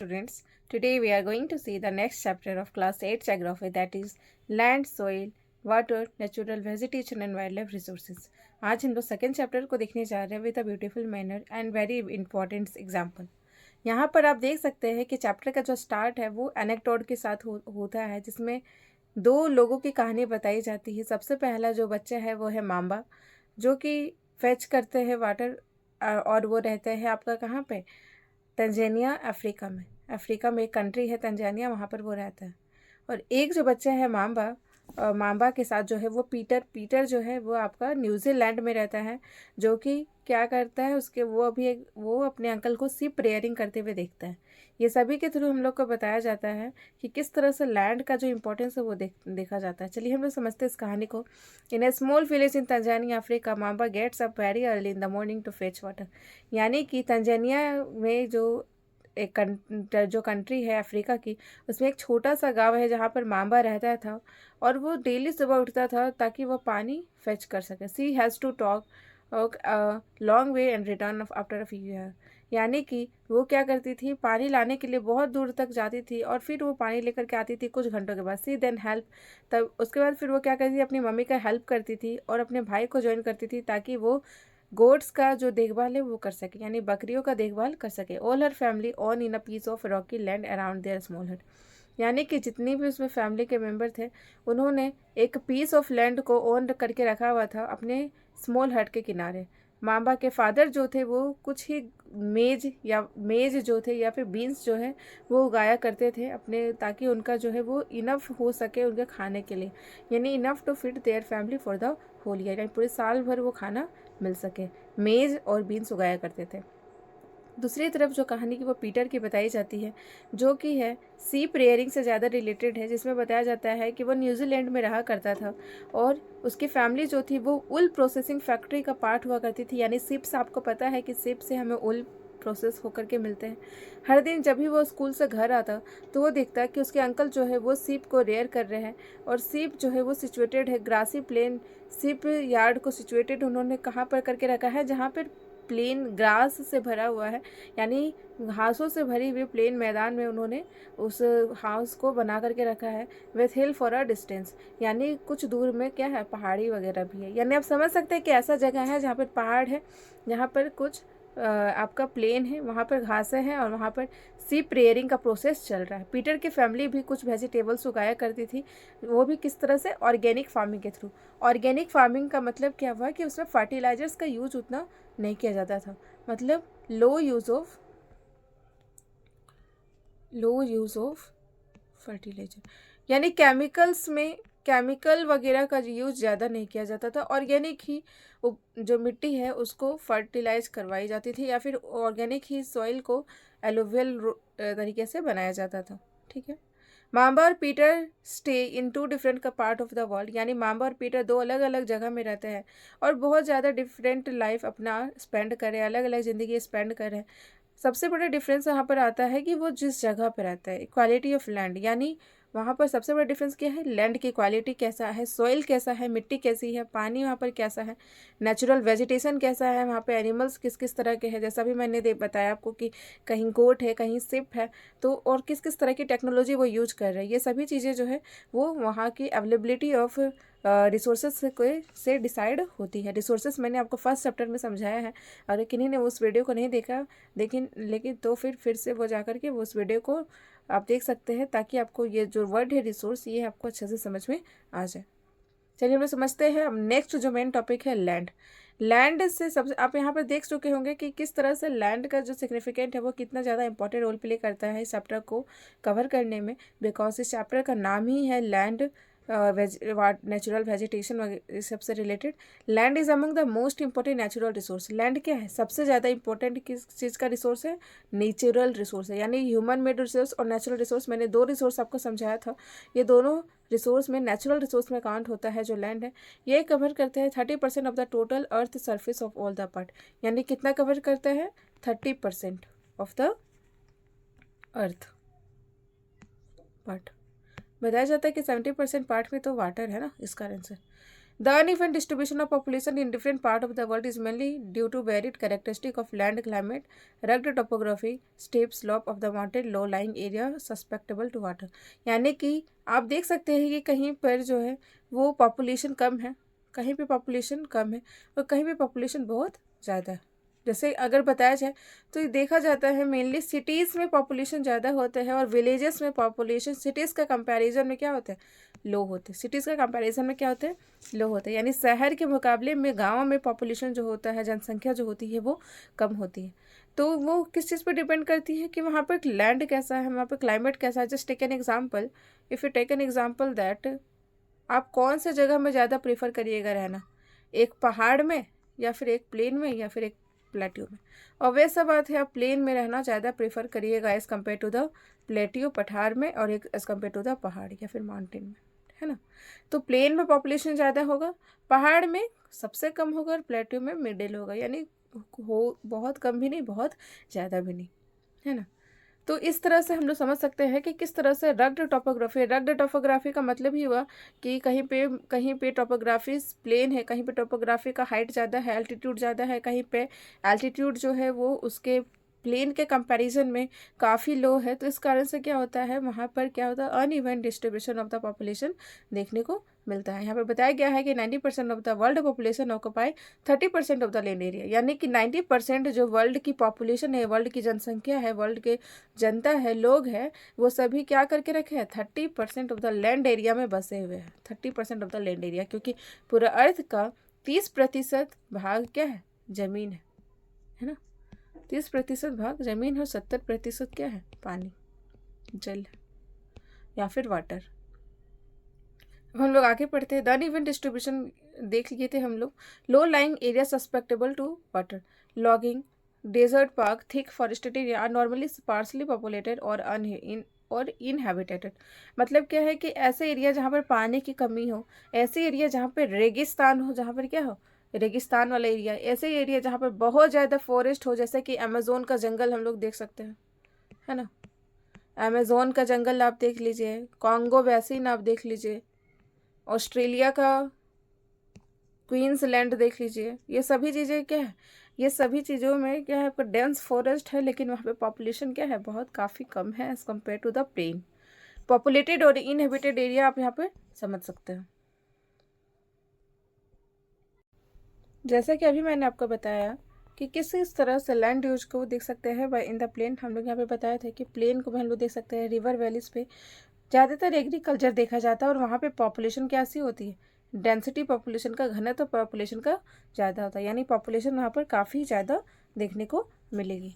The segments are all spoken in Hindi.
Students, today we are going to see the next chapter of class 8 geography, that is land, soil, water, natural vegetation and wildlife resources. आज हम लोग सेकेंड चैप्टर को देखने जा रहे हैं with a beautiful manner and very important example. यहाँ पर आप देख सकते हैं कि चैप्टर का जो स्टार्ट है वो एनेक्डोट के साथ होता है, जिसमें दो लोगों की कहानी बताई जाती है। सबसे पहला जो बच्चा है वो है माम्बा, जो कि फेच करते हैं वाटर, और वो रहते हैं आपका कहाँ पे, तंजानिया, अफ्रीका में एक कंट्री है तंजानिया, वहाँ पर वो रहता है। और एक जो बच्चा है माम्बा, माम्बा के साथ जो है वो पीटर जो है वो आपका न्यूजीलैंड में रहता है, जो कि क्या करता है, उसके वो अपने अंकल को सिप रेयरिंग करते हुए देखता है। ये सभी के थ्रू हम लोग को बताया जाता है कि किस तरह से लैंड का जो इम्पोर्टेंस है वो देखा जाता है। चलिए हम लोग समझते हैं इस कहानी को। In a small village in Tanzania Africa, Mamba gets up very early in the morning to fetch water. यानी कि तंजानिया में जो कंट्री है अफ्रीका की, उसमें एक छोटा सा गांव है जहाँ पर माम्बा रहता था, और वो डेली सुबह उठता था ताकि वो पानी फेच कर सके। She has to talk long way and return after a few year. यानी कि वो क्या करती थी, पानी लाने के लिए बहुत दूर तक जाती थी और फिर वो पानी लेकर के आती थी कुछ घंटों के बाद। सी देन हेल्प, तब उसके बाद फिर वो क्या करती थी, अपनी मम्मी का हेल्प करती थी और अपने भाई को ज्वाइन करती थी ताकि वो गोट्स का जो देखभाल है वो कर सके, यानी बकरियों का देखभाल कर सके। All her family on in a piece of rocky land around their small hut. यानी कि जितनी भी उसमें फैमिली के मेंबर थे, उन्होंने एक पीस ऑफ लैंड को ओन करके रखा हुआ था अपने स्मॉल हट के किनारे। माम्बा के फादर जो थे वो कुछ ही मेज जो थे या फिर बीन्स जो है वो उगाया करते थे अपने, ताकि उनका जो है वो इनफ हो सके उनके खाने के लिए, यानी enough to fit their family for the whole year, यानी पूरे साल भर वो खाना मिल सके। मेज और बीन्स उगाया करते थे। दूसरी तरफ जो कहानी की वो पीटर की बताई जाती है, जो कि है सीप रेयरिंग से ज़्यादा रिलेटेड है, जिसमें बताया जाता है कि वो न्यूजीलैंड में रहा करता था और उसकी फैमिली जो थी वो उल प्रोसेसिंग फैक्ट्री का पार्ट हुआ करती थी। यानी सिप्स, आपको पता है कि सिप से हमें उल प्रोसेस होकर के मिलते हैं। हर दिन जब भी वो स्कूल से घर आता तो वो देखता कि उसके अंकल जो है वो सीप को रेयर कर रहे हैं, और सीप जो है वो सिचुएटेड है ग्रासी प्लेन। सीप यार्ड को सिचुएटेड उन्होंने कहाँ पर करके रखा है, जहाँ पर प्लेन ग्रास से भरा हुआ है, यानी घासों से भरी हुई प्लेन मैदान में उन्होंने उस हाउस को बना करके रखा है। With hill for a distance, यानी कुछ दूर में क्या है, पहाड़ी वगैरह भी है। यानी आप समझ सकते हैं कि ऐसा जगह है जहाँ पर पहाड़ है, जहाँ पर कुछ आपका प्लेन है, वहाँ पर घासें हैं और वहाँ पर सीप रेयरिंग का प्रोसेस चल रहा है। पीटर की फैमिली भी कुछ वेजिटेबल्स उगाया करती थी, वो भी किस तरह से, ऑर्गेनिक फार्मिंग के थ्रू। ऑर्गेनिक फार्मिंग का मतलब क्या हुआ कि उसमें फर्टिलाइजर्स का यूज उतना नहीं किया जाता था, मतलब लो यूज़ ऑफ फर्टिलाइजर, यानी केमिकल वगैरह का यूज़ ज़्यादा नहीं किया जाता था। ऑर्गेनिक ही जो मिट्टी है उसको फर्टिलाइज करवाई जाती थी, या फिर ऑर्गेनिक ही सॉइल को एलोवियल तरीके से बनाया जाता था। ठीक है। माम्बा और Peter stay in two different का पार्ट ऑफ द वर्ल्ड, यानी माम्बा और पीटर दो अलग अलग जगह में रहते हैं और बहुत ज़्यादा डिफरेंट लाइफ अपना स्पेंड करें, अलग अलग ज़िंदगी स्पेंड करें। सबसे बड़ा डिफरेंस यहाँ पर आता है कि वो जिस जगह पर रहता है, क्वालिटी ऑफ लैंड, यानी वहाँ पर सबसे बड़ा डिफरेंस क्या है, लैंड की क्वालिटी कैसा है, सॉइल कैसा है, मिट्टी कैसी है, पानी वहाँ पर कैसा है, नेचुरल वेजिटेशन कैसा है, वहाँ पे एनिमल्स किस किस तरह के हैं, जैसा भी मैंने बताया आपको कि कहीं गोट है, कहीं सिप है, तो और किस किस तरह की टेक्नोलॉजी वो यूज कर रहे हैं। ये सभी चीज़ें जो है वो वहाँ की अवेलेबिलिटी ऑफ रिसोर्सेज से डिसाइड होती है। रिसोर्सेज मैंने आपको फर्स्ट चैप्टर में समझाया है, अगर किन्हीं ने उस वीडियो को नहीं देखा लेकिन तो फिर से वो जा कर के वो उस वीडियो को आप देख सकते हैं, ताकि आपको ये जो वर्ड है रिसोर्स, ये आपको अच्छे से समझ में आ जाए। चलिए हम लोग समझते हैं। अब नेक्स्ट जो मेन टॉपिक है लैंड। लैंड से सबसे आप यहाँ पर देख चुके होंगे कि किस तरह से लैंड का जो सिग्निफिकेंट है वो कितना ज़्यादा इंपॉर्टेंट रोल प्ले करता है इस चैप्टर को कवर करने में, बिकॉज इस चैप्टर का नाम ही है लैंड, नेचुरल वेजिटेशन वगैरह सबसे related. Land is among the most important natural resource. Land क्या है, सबसे ज़्यादा इंपॉर्टेंट किस चीज़ का रिसोर्स है, नेचुरल रिसोर्स है, यानी ह्यूमन मेड रिसोर्स और नेचुरल रिसोर्स। मैंने दो रिसोर्स आपको समझाया था, ये दोनों रिसोर्स में नेचुरल रिसोर्स में काउंट होता है। जो लैंड है ये कवर करते हैं 30% of the total earth surface of all the part, यानी कितना कवर करता है, 30% ऑफ द अर्थ पार्ट। बताया जाता है कि 70% पार्ट में तो वाटर है ना, इस कारण से। The uneven distribution of population in different part of the world is mainly due to varied characteristic of land climate, rugged topography, steep slope of the mountain, low lying area susceptible to water. यानी कि आप देख सकते हैं कि कहीं पर जो है वो पॉपुलेशन कम है, कहीं पे पॉपुलेशन कम है और कहीं पे पॉपुलेशन बहुत ज़्यादा है। जैसे अगर बताया जाए तो ये देखा जाता है मेनली सिटीज़ में पॉपुलेशन ज़्यादा होते हैं और विलेजेस में पॉपुलेशन सिटीज़ का कंपैरिजन में क्या होता है, लो होते हैं। सिटीज़ का कंपैरिजन में क्या होते हैं, लो होते हैं। यानी शहर के मुकाबले में गाँव में पॉपुलेशन जो होता है, जनसंख्या जो होती है वो कम होती है। तो वो किस चीज़ पर डिपेंड करती है कि वहाँ पर लैंड कैसा है, वहाँ पर क्लाइमेट कैसा है। Just take an example, if you take an example that आप कौन से जगह में ज़्यादा प्रेफर करिएगा रहना, एक पहाड़ में या फिर एक प्लेन में या फिर एक प्लेट्यू में। और वैसा बात है आप प्लेन में रहना ज़्यादा प्रेफर करिएगा as compared to the plateau, पठार में, और एक एज़ कम्पेयर टू द पहाड़ या फिर माउंटेन में, है ना। तो प्लेन में पॉपुलेशन ज़्यादा होगा, पहाड़ में सबसे कम होगा और प्लेट्यू में मिडिल होगा। यानी हो बहुत कम भी नहीं, बहुत ज़्यादा भी नहीं, है ना। तो इस तरह से हम लोग समझ सकते हैं कि किस तरह से रग्ड टोपोग्राफी का मतलब ही हुआ कि कहीं पे टोपोग्राफी प्लेन है, कहीं पे टोपोग्राफी का हाइट ज़्यादा है, एल्टीट्यूड ज़्यादा है, कहीं पे एल्टीट्यूड जो है वो उसके प्लेन के कंपैरिजन में काफ़ी लो है। तो इस कारण से क्या होता है, वहाँ पर क्या होता है, uneven distribution of the population देखने को मिलता है। यहाँ पर बताया गया है कि 90% of the world population occupy 30% of the land area. यानी कि 90% जो वर्ल्ड की पॉपुलेशन है, वर्ल्ड की जनसंख्या है, वर्ल्ड के जनता है, लोग हैं, वो सभी क्या करके रखे हैं, 30% ऑफ द लैंड एरिया में बसे हुए हैं। 30% ऑफ द लैंड एरिया, क्योंकि पूरा अर्थ का 30% भाग क्या है, जमीन है ना। 30% भाग जमीन है और 70% क्या है, पानी, जल या फिर वाटर। अब हम लोग आगे पढ़ते हैं। द अनइवन डिस्ट्रीब्यूशन देख लिए थे हम लोग। Low lying area susceptible to water, logging, desert park, thick forested area are normally sparsely populated और इनहैबिटेटेड। मतलब क्या है कि ऐसे एरिया जहाँ पर पानी की कमी हो, ऐसे एरिया जहाँ पर रेगिस्तान हो, जहाँ पर क्या हो, रेगिस्तान वाला एरिया, ऐसे एरिया जहाँ पर बहुत ज़्यादा फॉरेस्ट हो, जैसे कि अमेजोन का जंगल हम लोग देख सकते हैं, है ना। अमेजोन का जंगल आप देख लीजिए, कॉन्गो बेसिन आप देख लीजिए, ऑस्ट्रेलिया का क्वींसलैंड देख लीजिए। ये सभी चीज़ें क्या है, ये सभी चीज़ों में क्या है, आपका डेंस फॉरेस्ट है, लेकिन वहाँ पे पॉपुलेशन क्या है, बहुत काफ़ी कम है as compared to the plain. Populated और इनहेबिटेड एरिया आप यहाँ पे समझ सकते हैं। जैसा कि अभी मैंने आपको बताया कि किस तरह से लैंड यूज को देख सकते हैं बाय इन द प्लेन। हम लोग यहाँ पे बताया था कि प्लेन को हम लोग देख सकते हैं, रिवर वैलीज पे ज़्यादातर एग्रीकल्चर देखा जाता है और वहाँ पे पॉपुलेशन कैसी होती है, डेंसिटी पॉपुलेशन का, घनत्व पॉपुलेशन का ज़्यादा होता है। यानी पॉपुलेशन वहाँ पर काफ़ी ज़्यादा देखने को मिलेगी।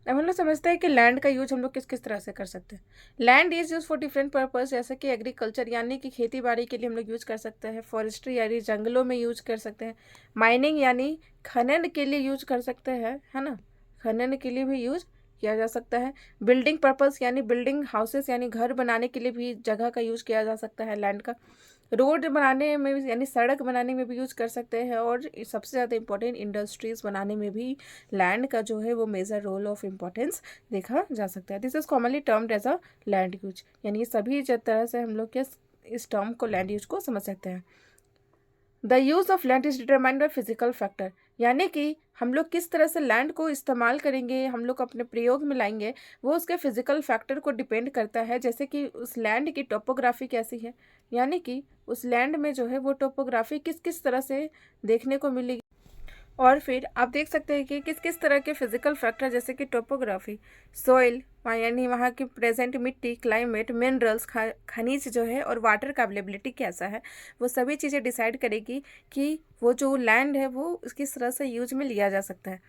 अब हम लोग समझते हैं कि लैंड का यूज हम लोग किस किस तरह से कर सकते हैं। Land is use for different purpose, जैसे कि एग्रीकल्चर यानी कि खेती बाड़ी के लिए हम लोग यूज कर सकते हैं, फॉरेस्ट्री यानी जंगलों में यूज कर सकते हैं, माइनिंग यानी खनन के लिए यूज कर सकते हैं, है ना, खनन के लिए भी यूज किया जा सकता है। बिल्डिंग पर्पस यानी बिल्डिंग हाउसेस यानी घर बनाने के लिए भी जगह का यूज किया जा सकता है लैंड का। रोड बनाने में भी यानी सड़क बनाने में भी यूज कर सकते हैं, और सबसे ज़्यादा इंपॉर्टेंट इंडस्ट्रीज़ बनाने में भी लैंड का जो है वो मेजर रोल ऑफ इम्पोर्टेंस देखा जा सकता है। This is commonly termed as a land use. यानी सभी तरह से हम लोग इस टर्म को लैंड यूज को समझ सकते हैं। The use of land is determined by physical factor, यानी कि हम लोग किस तरह से लैंड को इस्तेमाल करेंगे, हम लोग अपने प्रयोग में लाएंगे, वो उसके फिजिकल फैक्टर को डिपेंड करता है। जैसे कि उस लैंड की टोपोग्राफी कैसी है, यानी कि उस लैंड में जो है वो टोपोग्राफी किस किस तरह से देखने को मिलेगी। और फिर आप देख सकते हैं कि किस किस तरह के फिजिकल फैक्टर, जैसे कि टोपोग्राफी, सॉइल यानी वहाँ की प्रेजेंट मिट्टी, क्लाइमेट, मिनरल्स, खनिज जो है, और वाटर का अवेलेबिलिटी कैसा है, वो सभी चीज़ें डिसाइड करेगी कि वो जो लैंड है वो किस तरह से यूज में लिया जा सकता है।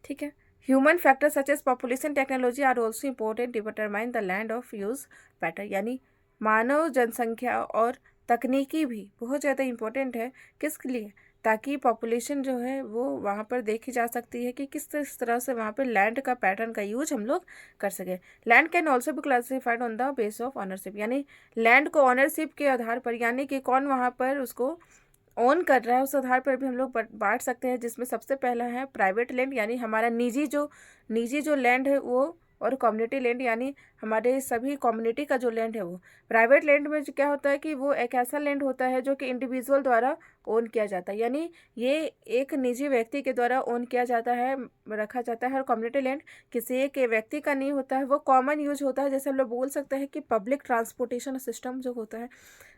ठीक है। Human factor such as population technology are also important to determine the land of use pattern, यानी मानव जनसंख्या और तकनीकी भी बहुत ज़्यादा इम्पोर्टेंट है। किसके लिए, ताकि पॉपुलेशन जो है वो वहाँ पर देखी जा सकती है कि किस तरह से वहाँ पर लैंड का पैटर्न का यूज हम लोग कर सकें। लैंड कैन ऑल्सो भी classified on the base of ownership, यानी लैंड को ऑनरशिप के आधार पर, यानी कि कौन वहाँ पर उसको ओन कर रहा है उस आधार पर भी हम लोग बांट सकते हैं। जिसमें सबसे पहला है प्राइवेट लैंड, यानी हमारा निजी जो लैंड है वो और कम्युनिटी लैंड यानी हमारे सभी कम्युनिटी का जो लैंड है वो। प्राइवेट लैंड में जो क्या होता है कि वो एक ऐसा लैंड होता है जो कि इंडिविजुअल द्वारा ओन किया जाता है, यानी ये एक निजी व्यक्ति के द्वारा ओन किया जाता है, रखा जाता है। और कम्युनिटी लैंड किसी एक व्यक्ति का नहीं होता है, वो कॉमन यूज होता है। जैसे हम लोग बोल सकते हैं कि पब्लिक ट्रांसपोर्टेशन सिस्टम जो होता है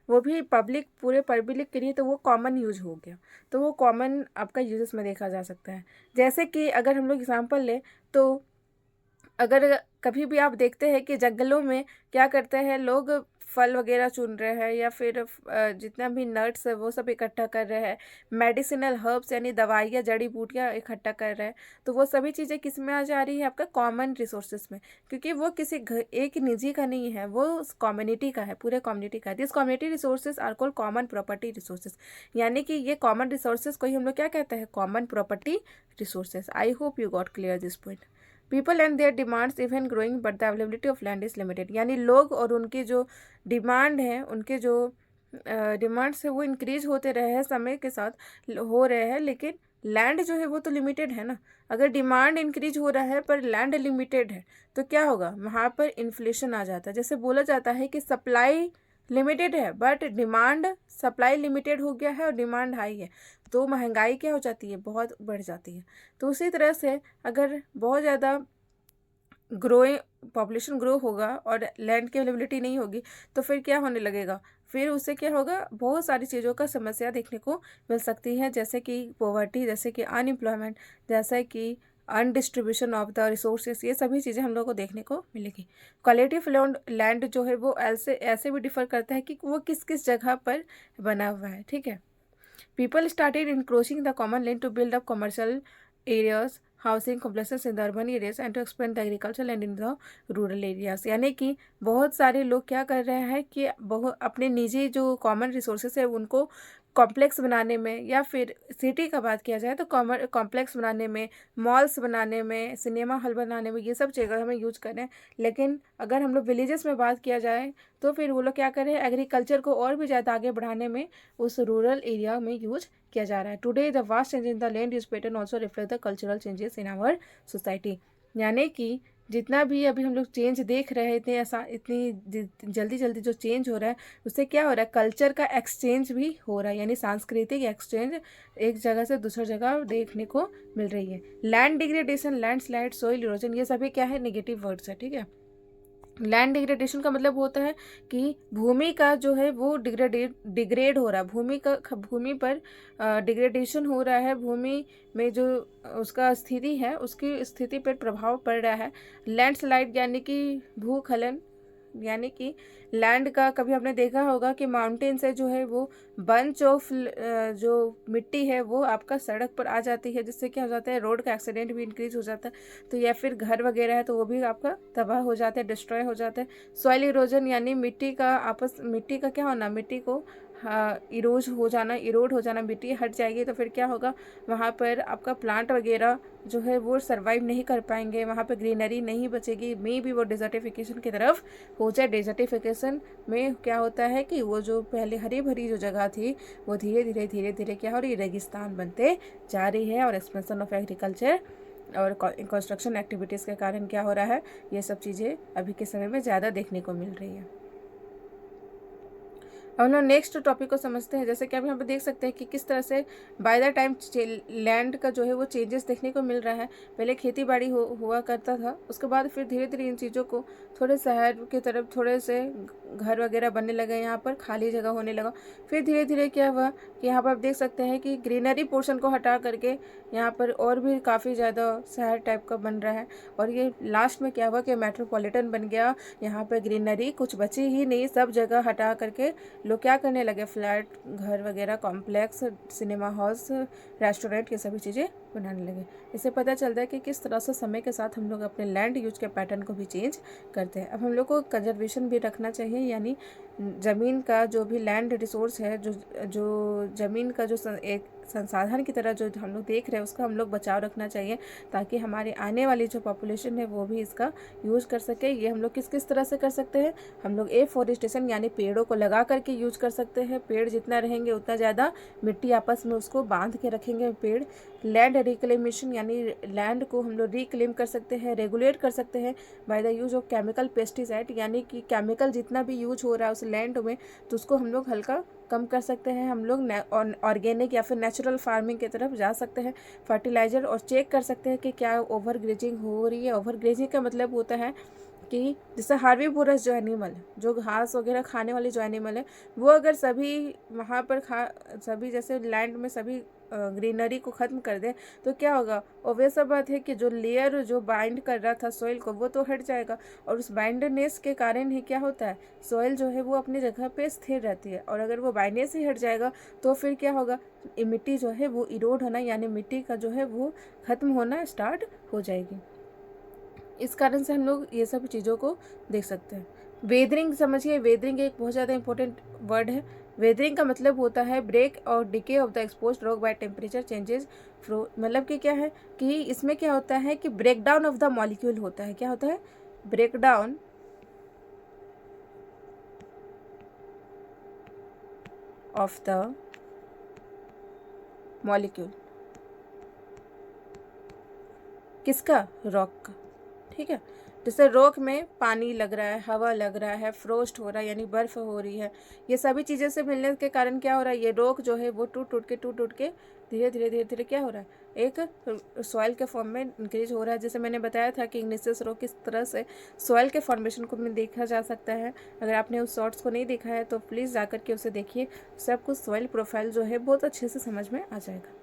वो भी पब्लिक, पूरे पब्लिक के लिए, तो वो कॉमन यूज हो गया, तो वो कॉमन आपका यूजेस में देखा जा सकता है। जैसे कि अगर हम लोग एग्जांपल लें तो अगर कभी भी आप देखते हैं कि जंगलों में क्या करते हैं लोग, फल वगैरह चुन रहे हैं या फिर जितना भी नट्स है वो सब इकट्ठा कर रहे हैं, मेडिसिनल हर्ब्स यानी दवाइयाँ जड़ी बूटियाँ इकट्ठा कर रहे हैं, तो वो सभी चीज़ें किस में आ जा रही है, आपका कॉमन रिसोर्सेज में, क्योंकि वो किसी एक निजी का नहीं है, वो कम्युनिटी का है, पूरे कम्युनिटी का है। This community resources are called common property resources, यानी कि ये कॉमन रिसोर्सेज को ही हम लोग क्या कहते हैं, common property resources. I hope you got clear this point. People and there demands even growing but the availability of land is limited, यानी लोग और उनकी जो डिमांड है, उनके जो डिमांड्स है वो इंक्रीज होते रहे हैं, समय के साथ हो रहे हैं, लेकिन लैंड जो है वो तो लिमिटेड है ना। अगर डिमांड इंक्रीज हो रहा है पर लैंड लिमिटेड है तो क्या होगा, वहाँ पर इन्फ्लेशन आ जाता है। जैसे बोला जाता है कि सप्लाई लिमिटेड है बट डिमांड, सप्लाई लिमिटेड हो गया है और डिमांड हाई है, तो महंगाई क्या हो जाती है, बहुत बढ़ जाती है। तो उसी तरह से अगर बहुत ज़्यादा ग्रोइंग पॉपुलेशन ग्रो होगा और लैंड की अवेलेबिलिटी नहीं होगी तो फिर क्या होने लगेगा, फिर उससे क्या होगा, बहुत सारी चीज़ों का समस्या देखने को मिल सकती है, जैसे कि पॉवर्टी, जैसे कि अनएम्प्लॉयमेंट, जैसे कि अनडिस्ट्रीब्यूशन ऑफ द रिसोर्सेज, ये सभी चीज़ें हम लोग को देखने को मिलेगी। क्वालिटी ऑफ लैंड जो है वो ऐसे ऐसे भी डिफर करता है कि वो किस किस जगह पर बना हुआ है, ठीक है। People started encroaching the common land to build up commercial areas, housing complexes in the urban areas and to expand the agricultural land in the rural areas। यानी कि बहुत सारे लोग क्या कर रहे हैं कि बहुत अपने निजी जो कॉमन रिसोर्सेस है उनको कॉम्प्लेक्स बनाने में, या फिर सिटी का बात किया जाए तो कॉम्प्लेक्स बनाने में, मॉल्स बनाने में, सिनेमा हॉल बनाने में, ये सब जगह हमें यूज करें। लेकिन अगर हम लोग विलेजेस में बात किया जाए तो फिर वो लोग क्या करें, एग्रीकल्चर को और भी ज़्यादा आगे बढ़ाने में उस रूरल एरिया में यूज किया जा रहा है। Today the vast change in the land use pattern also reflect the cultural changes in our society, यानी कि जितना भी अभी हम लोग चेंज देख रहे थे, ऐसा इतनी जल्दी जल्दी जो चेंज हो रहा है उससे क्या हो रहा है, कल्चर का एक्सचेंज भी हो रहा है, यानी सांस्कृतिक एक्सचेंज एक जगह से दूसरी जगह देखने को मिल रही है। Land degradation, landslide, soil erosion, ये सभी क्या है, नेगेटिव वर्ड्स है, ठीक है। लैंड डिग्रेडेशन का मतलब होता है कि भूमि का जो है वो डिग्रेड हो रहा है, भूमि पर डिग्रेडेशन हो रहा है, भूमि में जो उसका स्थिति है उसकी स्थिति पर प्रभाव पड़ रहा है। लैंडस्लाइड यानी कि भूस्खलन, यानी कि लैंड का, कभी आपने देखा होगा कि माउंटेन से जो है वो बंच ऑफ जो मिट्टी है वो आपका सड़क पर आ जाती है, जिससे क्या हो जाता है, रोड का एक्सीडेंट भी इंक्रीज हो जाता है। तो या फिर घर वगैरह है तो वो भी आपका तबाह हो जाता है, डिस्ट्रॉय हो जाता है। सॉइल इरोजन यानी मिट्टी का क्या होना, मिट्टी को इरोड हो जाना, मिट्टी हट जाएगी तो फिर क्या होगा, वहाँ पर आपका प्लांट वगैरह जो है वो सर्वाइव नहीं कर पाएंगे, वहाँ पर ग्रीनरी नहीं बचेगी, मे भी वो डिजर्टिफिकेशन की तरफ हो जाए। डिजर्टिफिकेशन में क्या होता है कि वो जो पहले हरी भरी जो जगह थी वो धीरे धीरे क्या हो रही है, रेगिस्तान बनते जा रही है। और एक्सपेंशन ऑफ एग्रीकल्चर और कंस्ट्रक्शन एक्टिविटीज़ के कारण क्या हो रहा है, ये सब चीज़ें अभी के समय में ज़्यादा देखने को मिल रही है। अब हम लोग नेक्स्ट टॉपिक को समझते हैं। जैसे कि आप यहाँ पे देख सकते हैं कि किस तरह से बाय द टाइम लैंड का जो है वो चेंजेस देखने को मिल रहा है। पहले खेती बाड़ी हुआ करता था, उसके बाद फिर धीरे धीरे इन चीज़ों को थोड़े शहर की तरफ थोड़े से घर वगैरह बनने लगे, यहाँ पर खाली जगह होने लगा। फिर धीरे धीरे क्या हुआ कि यहाँ पर आप देख सकते हैं कि ग्रीनरी पोर्शन को हटा करके यहाँ पर और भी काफ़ी ज़्यादा शहर टाइप का बन रहा है। और ये लास्ट में क्या हुआ कि मेट्रोपॉलिटन बन गया, यहाँ पर ग्रीनरी कुछ बची ही नहीं, सब जगह हटा करके लोग क्या करने लगे, फ्लैट, घर वगैरह, कॉम्प्लेक्स, सिनेमा हॉल्स, रेस्टोरेंट, ये सभी चीज़ें बनाने लगे। इससे पता चलता है कि किस तरह से समय के साथ हम लोग अपने लैंड यूज के पैटर्न को भी चेंज करते हैं। अब हम लोग को कंजर्वेशन भी रखना चाहिए, यानी ज़मीन का जो भी लैंड रिसोर्स है, जो ज़मीन का जो एक संसाधन की तरह जो हम लोग देख रहे हैं उसका हम लोग बचाव रखना चाहिए, ताकि हमारी आने वाली जो पॉपुलेशन है वो भी इसका यूज़ कर सके। ये हम लोग किस किस तरह से कर सकते हैं? हम लोग एफॉरेस्टेशन यानी पेड़ों को लगा करके यूज कर सकते हैं। पेड़ जितना रहेंगे उतना ज़्यादा मिट्टी आपस में उसको बांध के रखेंगे पेड़। लैंड रिक्लेमेशन यानी लैंड को हम लोग रिक्लेम कर सकते हैं, रेगुलेट कर सकते हैं by the use of chemical pesticide, यानी कि केमिकल जितना भी यूज हो रहा है उस लैंड में तो उसको हम लोग हल्का कम कर सकते हैं। हम लोग ऑर्गेनिक या फिर नेचुरल फार्मिंग की तरफ जा सकते हैं। फर्टिलाइज़र और चेक कर सकते हैं कि क्या ओवर ग्रेजिंग हो रही है। ओवर ग्रेजिंग का मतलब होता है कि जैसे हार्बीवोरस जो एनिमल है, जो घास वगैरह खाने वाले जो एनिमल है, वो अगर सभी वहाँ पर सभी जैसे लैंड में सभी ग्रीनरी को ख़त्म कर दें तो क्या होगा? ऑब्वियस सा बात है कि जो लेयर जो बाइंड कर रहा था सॉइल को वो तो हट जाएगा, और उस बाइंडनेस के कारण ही क्या होता है? सॉइल जो है वो अपनी जगह पे स्थिर रहती है, और अगर वो बाइंडनेस ही हट जाएगा तो फिर क्या होगा? मिट्टी जो है वो इरोड होना यानी मिट्टी का जो है वो ख़त्म होना स्टार्ट हो जाएगी। इस कारण से हम लोग ये सब चीज़ों को देख सकते हैं। वेदरिंग समझिए, वेदरिंग एक बहुत ज़्यादा इंपॉर्टेंट वर्ड है। वेदरिंग का मतलब होता है ब्रेक और decay of the exposed rock by temperature changes frost, मतलब कि क्या है कि इसमें क्या होता है कि break down of the molecule होता है। क्या होता है? Break down of the molecule, किसका? रॉक का। ठीक है, जैसे रॉक में पानी लग रहा है, हवा लग रहा है, फ्रोस्ट हो रहा है यानी बर्फ़ हो रही है, ये सभी चीज़ें से मिलने के कारण क्या हो रहा है? ये रॉक जो है वो टूट टूट के धीरे धीरे क्या हो रहा है? एक सॉइल के फॉर्म में इंक्रीज हो रहा है। जैसे मैंने बताया था कि इग्नियस रॉक किस तरह से सॉइल के फॉर्मेशन को में देखा जा सकता है। अगर आपने उस शॉर्ट्स को नहीं देखा है तो प्लीज़ जाकर के उसे देखिए, सब कुछ सॉइल प्रोफाइल जो है बहुत अच्छे से समझ में आ जाएगा।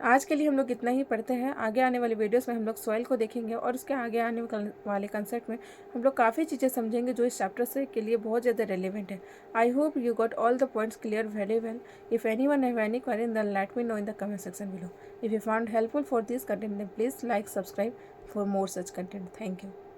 आज के लिए हम लोग इतना ही पढ़ते हैं। आगे आने वाले वीडियोस में हम लोग सॉइल को देखेंगे, और उसके आगे आने वाले कंसेप्ट में हम लोग काफ़ी चीज़ें समझेंगे जो इस चैप्टर से के लिए बहुत ज़्यादा रेलिवेंट है। I hope you got all the points clear very well. If anyone have any query then let me know in the comment section below. If you found helpful for this content then please like, subscribe for more such content. Thank you.